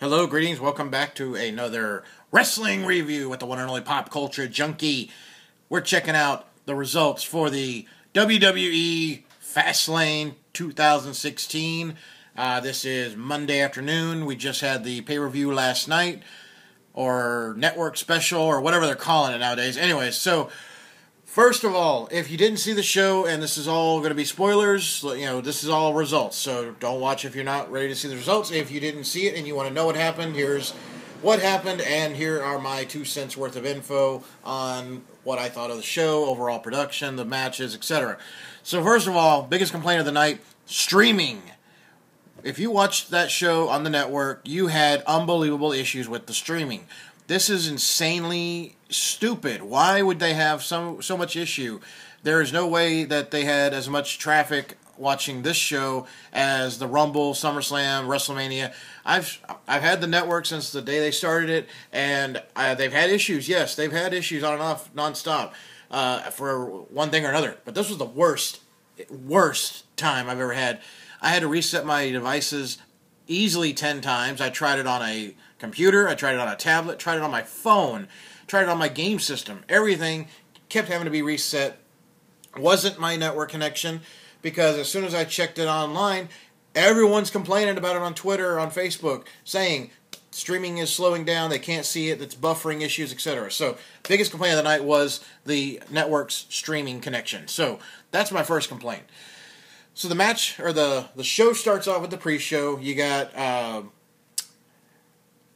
Hello, greetings, welcome back to another wrestling review with the one and only Pop-Culture Junkie. We're checking out the results for the WWE Fastlane 2016. This is Monday afternoon. We just had the pay-per-view last night, or network special, or whatever they're calling it nowadays. Anyways, so first of all, if you didn't see the show, and this is all going to be spoilers, this is all results, so don't watch if you're not ready to see the results. If you didn't see it and you want to know what happened, here's what happened, and here are my 2 cents worth of info on what I thought of the show, overall production, the matches, etc. So first of all, biggest complaint of the night, streaming. If you watched that show on the network, you had unbelievable issues with the streaming. This is insanely stupid. Why would they have so much issue? There is no way that they had as much traffic watching this show as the Rumble, SummerSlam, WrestleMania. I've had the network since the day they started it, and they've had issues. Yes, they've had issues on and off nonstop for one thing or another. But this was the worst time I've ever had. I had to reset my devices easily 10 times. I tried it on a computer, I tried it on a tablet, tried it on my phone, tried it on my game system. Everything kept having to be reset. Wasn't my network connection, because as soon as I checked it online, everyone's complaining about it on Twitter or on Facebook, saying streaming is slowing down, they can't see it, it's buffering issues, etc. So, biggest complaint of the night was the network's streaming connection. So, that's my first complaint. So the match, or the show starts off with the pre-show. You got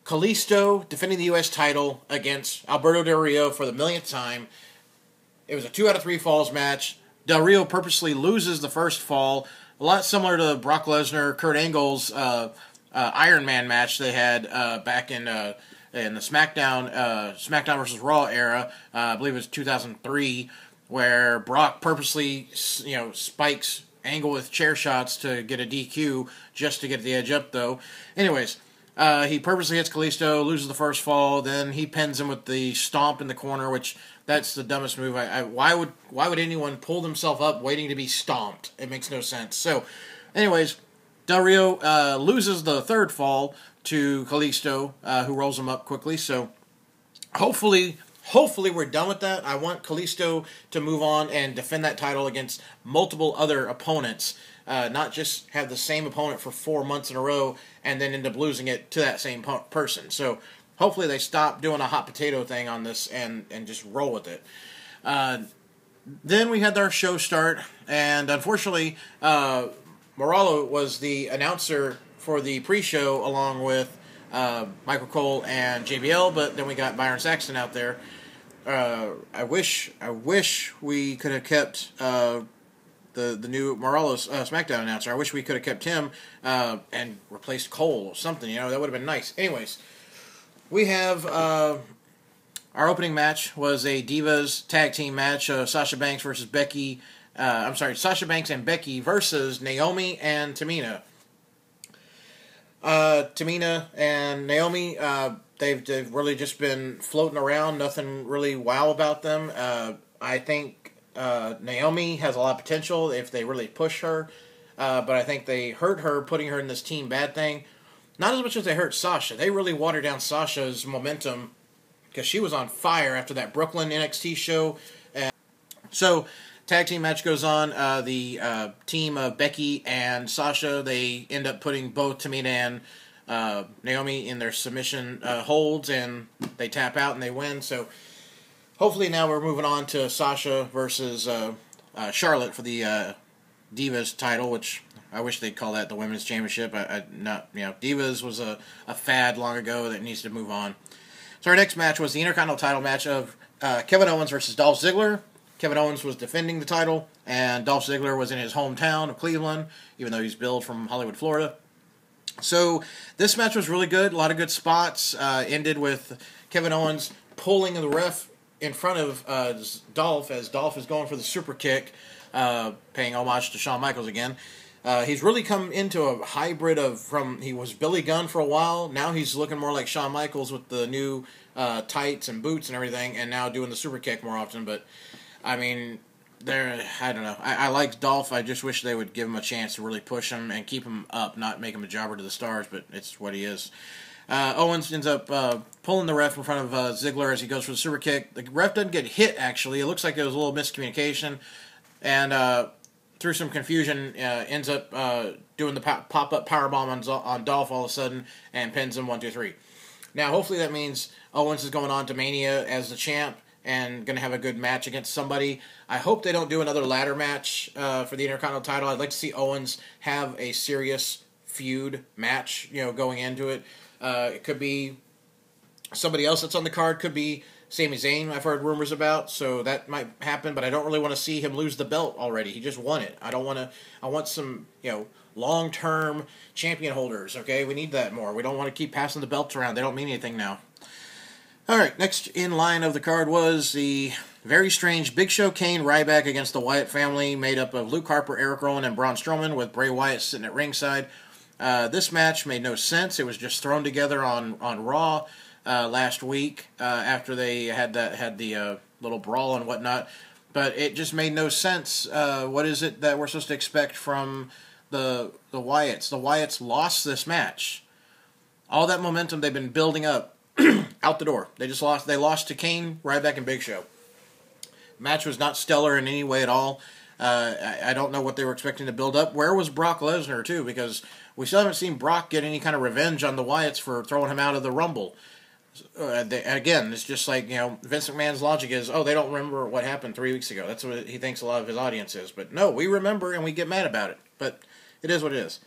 Kalisto defending the U.S. title against Alberto Del Rio for the millionth time. It was a 2 out of 3 falls match. Del Rio purposely loses the first fall, a lot similar to Brock Lesnar, Kurt Angle's Iron Man match they had back in the SmackDown versus Raw era. I believe it was 2003, where Brock purposely spikes Angle with chair shots to get a DQ just to get the edge up, though. Anyways, he purposely hits Kalisto, loses the first fall, then he pins him with the stomp in the corner, which that's the dumbest move. Why would anyone pull themselves up waiting to be stomped? It makes no sense. So, anyways, Del Rio loses the third fall to Kalisto, who rolls him up quickly. So, hopefully we're done with that. I want Kalisto to move on and defend that title against multiple other opponents, not just have the same opponent for 4 months in a row and then end up losing it to that same person. So hopefully they stop doing a hot potato thing on this and just roll with it. Then we had our show start, and unfortunately, Moralo was the announcer for the pre-show along with Michael Cole and JBL, but then we got Byron Saxton out there. I wish we could have kept the new Morales SmackDown announcer. I wish we could have kept him and replaced Cole or something. That would have been nice. Anyways, we have our opening match was a Divas tag team match. Sasha Banks versus Becky. Sasha Banks and Becky versus Naomi and Tamina. Tamina and Naomi, they've really just been floating around. Nothing really wow about them. I think Naomi has a lot of potential if they really push her, but I think they hurt her putting her in this team bad thing. Not as much as they hurt Sasha. They really watered down Sasha's momentum because she was on fire after that Brooklyn NXT show. So, tag team match goes on. The team of Becky and Sasha, they end up putting both Tamina and Naomi in their submission holds, and they tap out and they win. So hopefully now we're moving on to Sasha versus Charlotte for the Divas title, which I wish they'd call that the Women's Championship. Divas was a fad long ago that needs to move on. So our next match was the Intercontinental title match of Kevin Owens versus Dolph Ziggler. Kevin Owens was defending the title, and Dolph Ziggler was in his hometown of Cleveland, even though he's billed from Hollywood, Florida. So this match was really good. A lot of good spots. Ended with Kevin Owens pulling the ref in front of Dolph as Dolph is going for the super kick, paying homage to Shawn Michaels again. He's really come into a hybrid he was Billy Gunn for a while. Now he's looking more like Shawn Michaels with the new tights and boots and everything, and now doing the super kick more often. But I mean, I don't know. I like Dolph. I just wish they would give him a chance to really push him and keep him up, not make him a jobber to the stars, but it's what he is. Owens ends up pulling the ref in front of Ziggler as he goes for the super kick. The ref doesn't get hit, actually. It looks like there was a little miscommunication. And through some confusion, ends up doing the pop-up powerbomb on Dolph all of a sudden and pins him 1, 2, 3. Now, hopefully that means Owens is going on to Mania as the champ and going to have a good match against somebody. I hope they don't do another ladder match for the Intercontinental title. I'd like to see Owens have a serious feud match, going into it. It could be somebody else that's on the card. Could be Sami Zayn, I've heard rumors about, so that might happen, but I don't really want to see him lose the belt already. He just won it. I want some, long-term champion holders, okay? We need that more. We don't want to keep passing the belts around. They don't mean anything now. All right, next in line of the card was the very strange Big Show Kane Ryback against the Wyatt family, made up of Luke Harper, Eric Rowan, and Braun Strowman, with Bray Wyatt sitting at ringside. This match made no sense. It was just thrown together on Raw last week after they had the little brawl and whatnot, but it just made no sense. What is it that we're supposed to expect from the Wyatts? The Wyatts lost this match. All that momentum they've been building up out the door. They just lost. They lost to Kane, Ryback, and Big Show. Match was not stellar in any way at all. I don't know what they were expecting to build up. Where was Brock Lesnar too? Because we still haven't seen Brock get any kind of revenge on the Wyatts for throwing him out of the Rumble. Again, it's just like, Vince McMahon's logic is, they don't remember what happened 3 weeks ago. That's what he thinks a lot of his audience is. But no, we remember and we get mad about it. But it is what it is.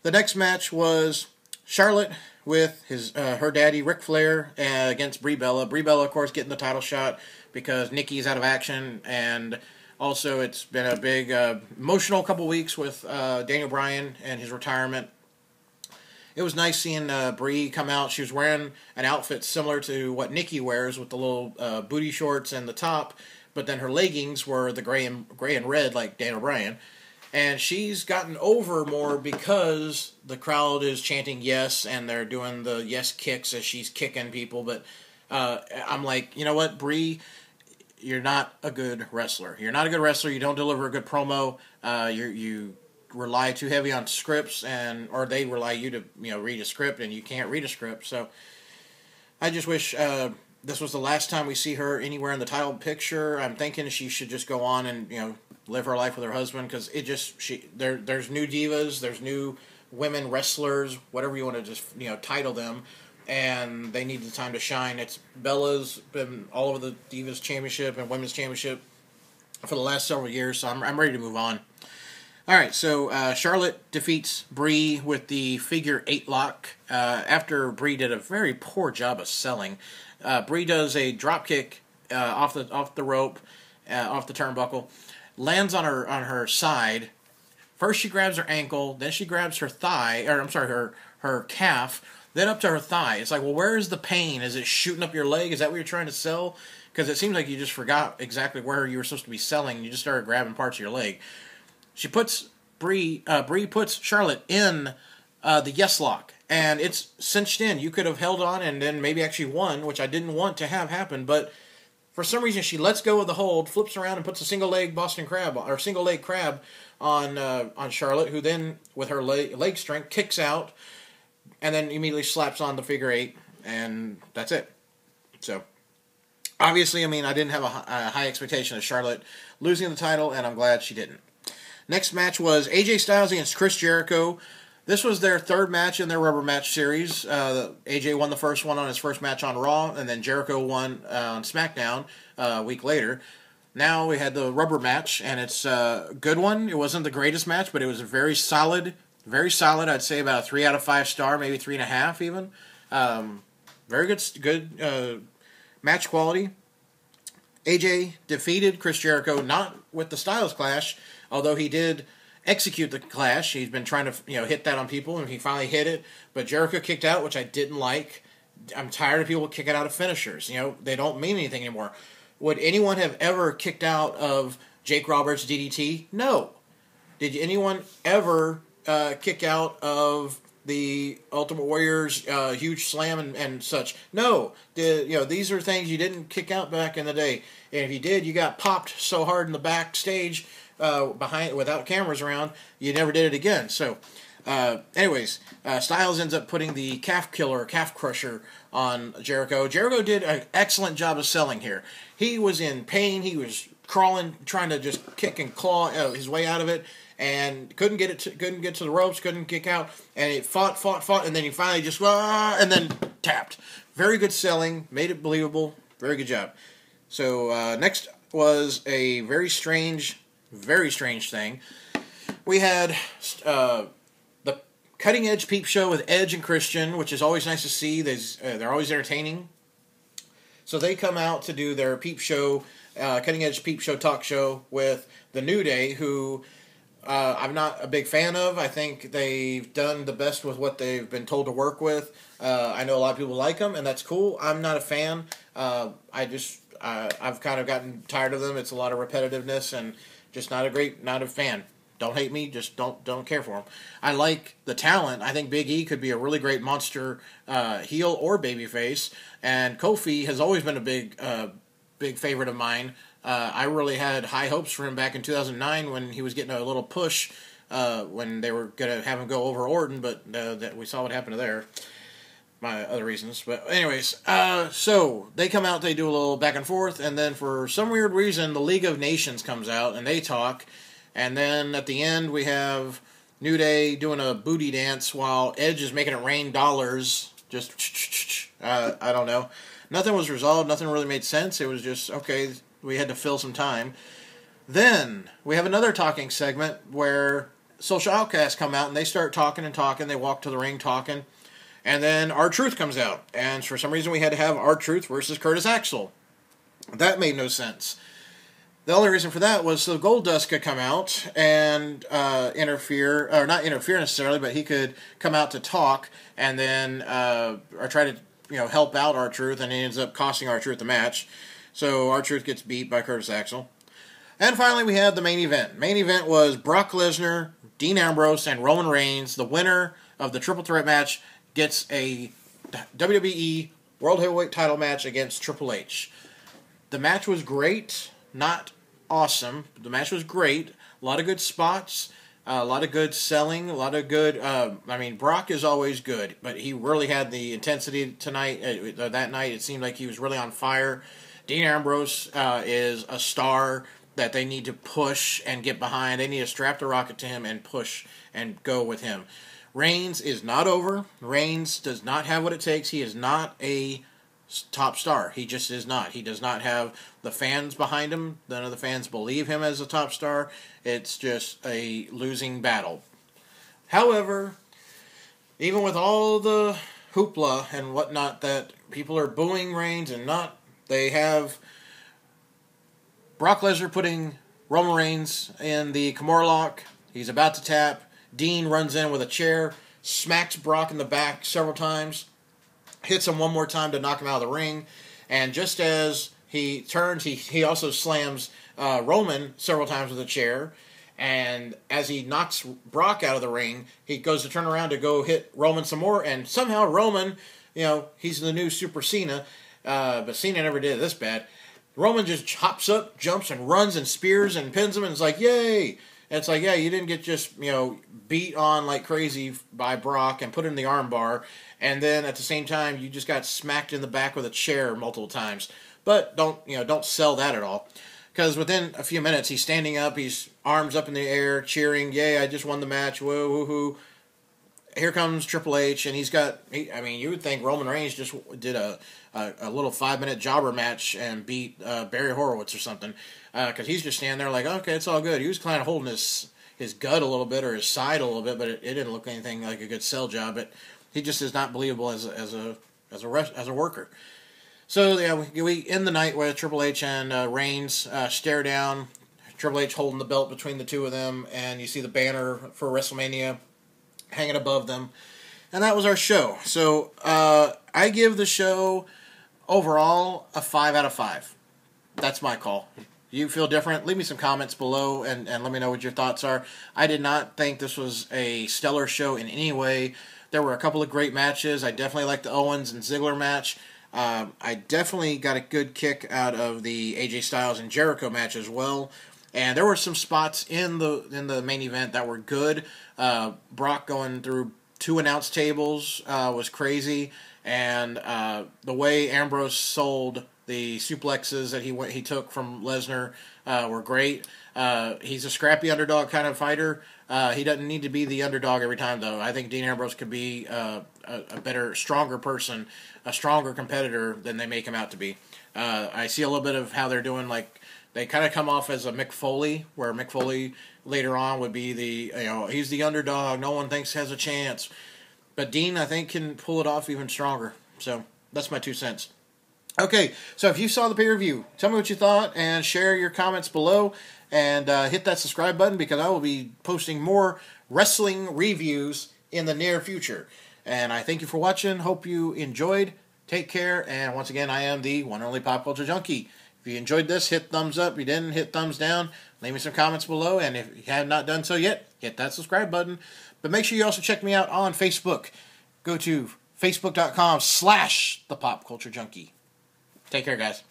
The next match was Charlotte with her daddy, Ric Flair, against Brie Bella. Brie Bella, of course, getting the title shot because Nikki's out of action. And also, it's been a big emotional couple weeks with Daniel Bryan and his retirement. It was nice seeing Brie come out. She was wearing an outfit similar to what Nikki wears with the little booty shorts and the top, but then her leggings were the gray and red like Daniel Bryan. And she's gotten over more because the crowd is chanting yes, and they're doing the yes kicks as she's kicking people. But I'm like, you know what, Brie, you're not a good wrestler. You're not a good wrestler. You don't deliver a good promo. You rely too heavy on scripts, or they rely you to read a script, and you can't read a script. So I just wish this was the last time we see her anywhere in the title picture. I'm thinking she should just go on and live her life with her husband, because there's new divas, there's new women wrestlers, whatever you want to just title them, and they need the time to shine. Bella's been all over the Divas Championship and Women's Championship for the last several years, so I'm ready to move on. All right, so Charlotte defeats Brie with the figure 8 lock after Brie did a very poor job of selling. Brie does a drop kick off the rope, off the turnbuckle, lands on her side. First she grabs her ankle, then she grabs her thigh, her calf, then up to her thigh. It's like, well, where is the pain? Is it shooting up your leg? Is that what you're trying to sell? Because it seems like you just forgot exactly where you were supposed to be selling, and you just started grabbing parts of your leg. She puts Brie puts Charlotte in the yes lock, and it's cinched in. You could have held on and then maybe actually won, which I didn't want to have happen, but for some reason she lets go of the hold, flips around, and puts a single leg crab on Charlotte, who then with her leg strength kicks out, and then immediately slaps on the figure 8, and that's it. So obviously, I didn't have a high expectation of Charlotte losing the title, and I'm glad she didn't. Next match was AJ Styles against Chris Jericho. This was their third match in their rubber match series. AJ won the first one on his first match on Raw, and then Jericho won on SmackDown a week later. Now we had the rubber match, and it's a good one. It wasn't the greatest match, but it was very solid. Very solid. I'd say about a 3 out of 5 star, maybe 3.5 even. Very good match quality. AJ defeated Chris Jericho, not with the Styles Clash, although he did execute the Clash. He's been trying to hit that on people, and he finally hit it. But Jericho kicked out, which I didn't like. I'm tired of people kicking out of finishers. They don't mean anything anymore. Would anyone have ever kicked out of Jake Roberts' DDT? No. Did anyone ever kick out of the Ultimate Warrior's huge slam and such? No. These are things you didn't kick out back in the day. And if you did, you got popped so hard in the backstage behind without cameras around, you never did it again. So Anyways, Styles ends up putting the calf crusher on Jericho. Jericho did an excellent job of selling here. He was in pain. He was crawling, trying to just kick and claw his way out of it, and couldn't get to the ropes, couldn't kick out, and he fought, and then he finally just and then tapped. Very good selling, made it believable. Very good job. So next was a very strange thing. We had the Cutting Edge Peep Show with Edge and Christian, which is always nice to see. They're always entertaining. So they come out to do their Peep Show, Cutting Edge Peep Show talk show with the New Day, who I'm not a big fan of. I think they've done the best with what they've been told to work with. I know a lot of people like them, and that's cool. I'm not a fan. I've kind of gotten tired of them. It's a lot of repetitiveness, and just not a fan. Don't hate me, just don't care for him. I like the talent. I think Big E could be a really great monster heel or babyface, and Kofi has always been a big favorite of mine. I really had high hopes for him back in 2009 when he was getting a little push when they were going to have him go over Orton, but that we saw what happened to there. My other reasons. But anyways, so they come out, they do a little back and forth, and then for some weird reason, the League of Nations comes out, and they talk. And then at the end, we have New Day doing a booty dance while Edge is making it rain dollars. Just, I don't know. Nothing was resolved. Nothing really made sense. It was just, okay, we had to fill some time. Then we have another talking segment where Social Outcasts come out and they start talking and talking. They walk to the ring talking. And then R-Truth comes out. And for some reason, we had to have R-Truth versus Curtis Axel. That made no sense. The only reason for that was so Goldust could come out and interfere, or not interfere necessarily, but he could come out to talk and then or try to help out R-Truth, and he ends up costing R-Truth the match. So R-Truth gets beat by Curtis Axel. And finally, we had the main event. Main event was Brock Lesnar, Dean Ambrose, and Roman Reigns. The winner of the triple threat match gets a WWE World Heavyweight title match against Triple H. The match was great. Not awesome. The match was great. A lot of good spots. A lot of good selling. A lot of good... Brock is always good, but he really had the intensity tonight. That night, it seemed like he was really on fire. Dean Ambrose is a star that they need to push and get behind. They need to strap the rocket to him and push and go with him. Reigns is not over. Reigns does not have what it takes. He is not a top star. He just is not. He does not have the fans behind him. None of the fans believe him as a top star. It's just a losing battle. However, even with all the hoopla and whatnot that people are booing Reigns and not, they have Brock Lesnar putting Roman Reigns in the Kimura lock. He's about to tap. Dean runs in with a chair, smacks Brock in the back several times, hits him one more time to knock him out of the ring, and just as he turns, he also slams Roman several times with a chair, and as he knocks Brock out of the ring, he goes to turn around to go hit Roman some more, and somehow Roman, he's the new Super Cena, but Cena never did this bad. Roman just hops up, jumps, and runs and spears and pins him, and it's like, yay! And it's like, yeah, you didn't get just, beat on like crazy by Brock and put in the arm bar, and then at the same time, you just got smacked in the back with a chair multiple times. But don't sell that at all. Because within a few minutes, he's standing up, he's arms up in the air, cheering, yay, I just won the match, woo, woo-hoo. Here comes Triple H, and you would think Roman Reigns just did a little 5-minute jobber match and beat Barry Horowitz or something. Because he's just standing there like, okay, it's all good. He was kind of holding his gut a little bit or his side a little bit, but it didn't look anything like a good sell job. But he just is not believable as a worker. So yeah, we end the night with Triple H and Reigns stare down. Triple H holding the belt between the two of them, and you see the banner for WrestleMania hanging above them. And that was our show. So I give the show overall a 5 out of 5. That's my call. You feel different? Leave me some comments below and let me know what your thoughts are. I did not think this was a stellar show in any way. There were a couple of great matches. I definitely liked the Owens and Ziggler match. I definitely got a good kick out of the AJ Styles and Jericho match as well. And there were some spots in the main event that were good. Brock going through 2 announce tables was crazy, and the way Ambrose sold the suplexes that he took from Lesnar were great. He's a scrappy underdog kind of fighter. He doesn't need to be the underdog every time, though. I think Dean Ambrose could be a better, stronger person, a stronger competitor than they make him out to be. I see a little bit of how they're doing, like, they kind of come off as a Mick Foley, where Mick Foley later on would be he's the underdog, no one thinks has a chance. But Dean, I think, can pull it off even stronger. So that's my 2 cents. Okay, so if you saw the pay-per-view, tell me what you thought and share your comments below. And hit that subscribe button because I will be posting more wrestling reviews in the near future. And I thank you for watching. Hope you enjoyed. Take care. And once again, I am the one and only Pop Culture Junkie. If you enjoyed this, hit thumbs up. If you didn't, hit thumbs down. Leave me some comments below. And if you have not done so yet, hit that subscribe button. But make sure you also check me out on Facebook. Go to facebook.com/the Pop Culture Junkie. Take care, guys.